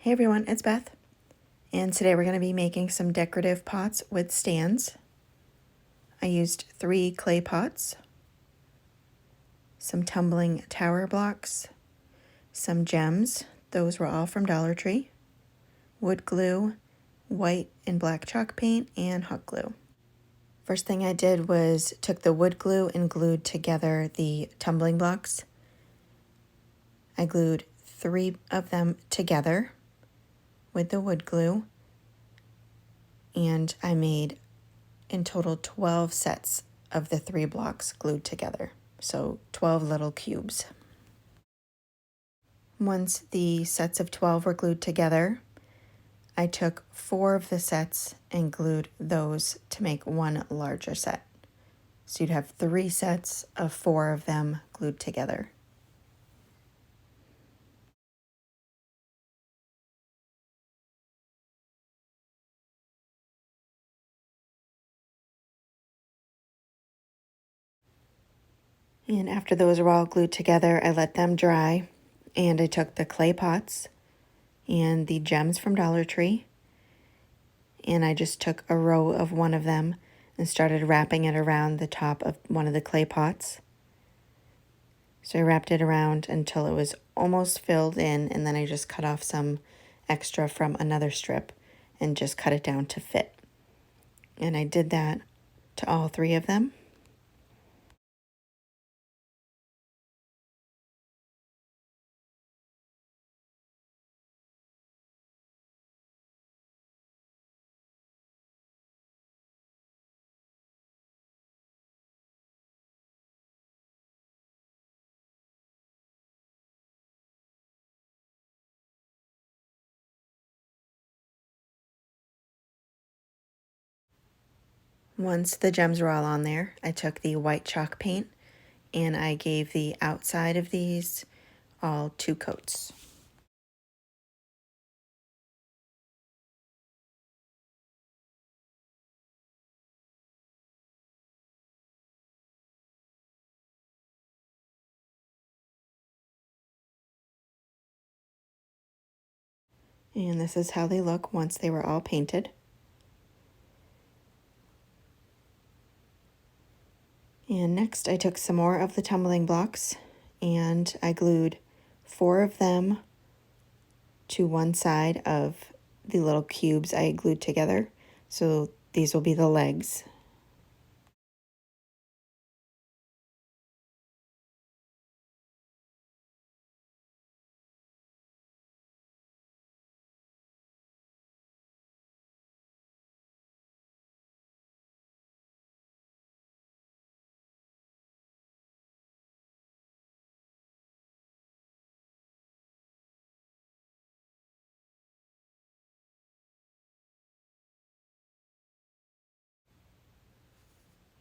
Hey everyone, it's Beth, and today we're going to be making some decorative pots with stands. I used 3 clay pots, some tumbling tower blocks, some gems, those were all from Dollar Tree, wood glue, white and black chalk paint, and hot glue. First thing I did was took the wood glue and glued together the tumbling blocks. I glued 3 of them together with the wood glue, and I made in total 12 sets of the 3 blocks glued together, so 12 little cubes. Once the sets of 12 were glued together, I took 4 of the sets and glued those to make one larger set. So you'd have 3 sets of 4 of them glued together. And after those were all glued together, I let them dry, and I took the clay pots and the gems from Dollar Tree, and I just took a row of one of them and started wrapping it around the top of one of the clay pots. So I wrapped it around until it was almost filled in, and then I just cut off some extra from another strip and just cut it down to fit. And I did that to all 3 of them. Once the gems were all on there, I took the white chalk paint and I gave the outside of these all 2 coats. And this is how they look once they were all painted. And next I took some more of the tumbling blocks and I glued 4 of them to one side of the little cubes I glued together. So these will be the legs.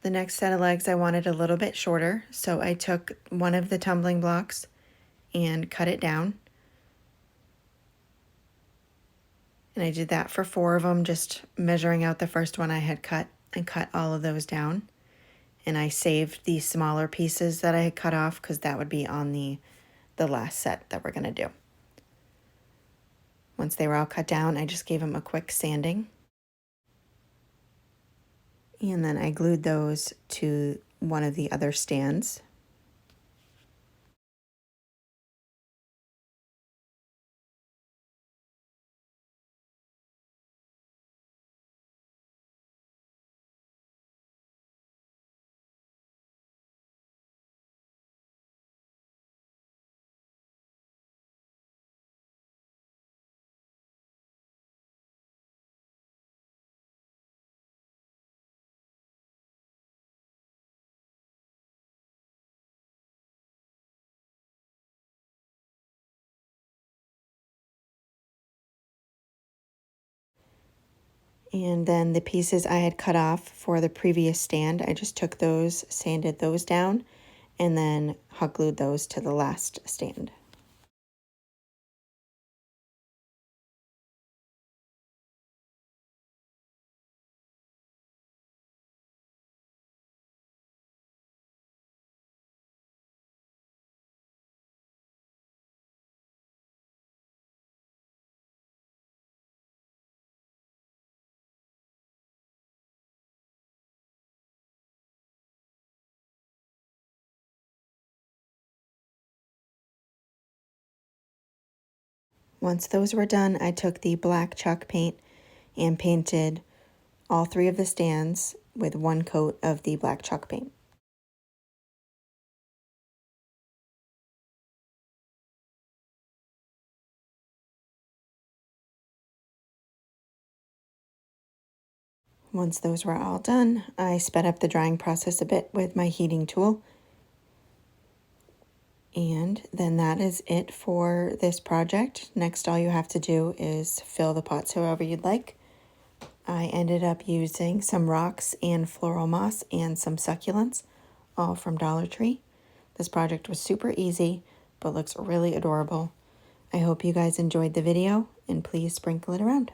The next set of legs I wanted a little bit shorter, so I took one of the tumbling blocks and cut it down. And I did that for 4 of them, just measuring out the first one I had cut and cut all of those down. And I saved the smaller pieces that I had cut off because that would be on the last set that we're going to do. Once they were all cut down, I just gave them a quick sanding. And then I glued those to one of the other stands. And then the pieces I had cut off for the previous stand, I just took those, sanded those down, and then hot glued those to the last stand. Once those were done, I took the black chalk paint and painted all 3 of the stands with 1 coat of the black chalk paint. Once those were all done, I sped up the drying process a bit with my heating tool. And then that is it for this project. Next, all you have to do is fill the pots however you'd like. I ended up using some rocks and floral moss and some succulents, all from Dollar Tree. This project was super easy, but looks really adorable. I hope you guys enjoyed the video, and please sprinkle it around.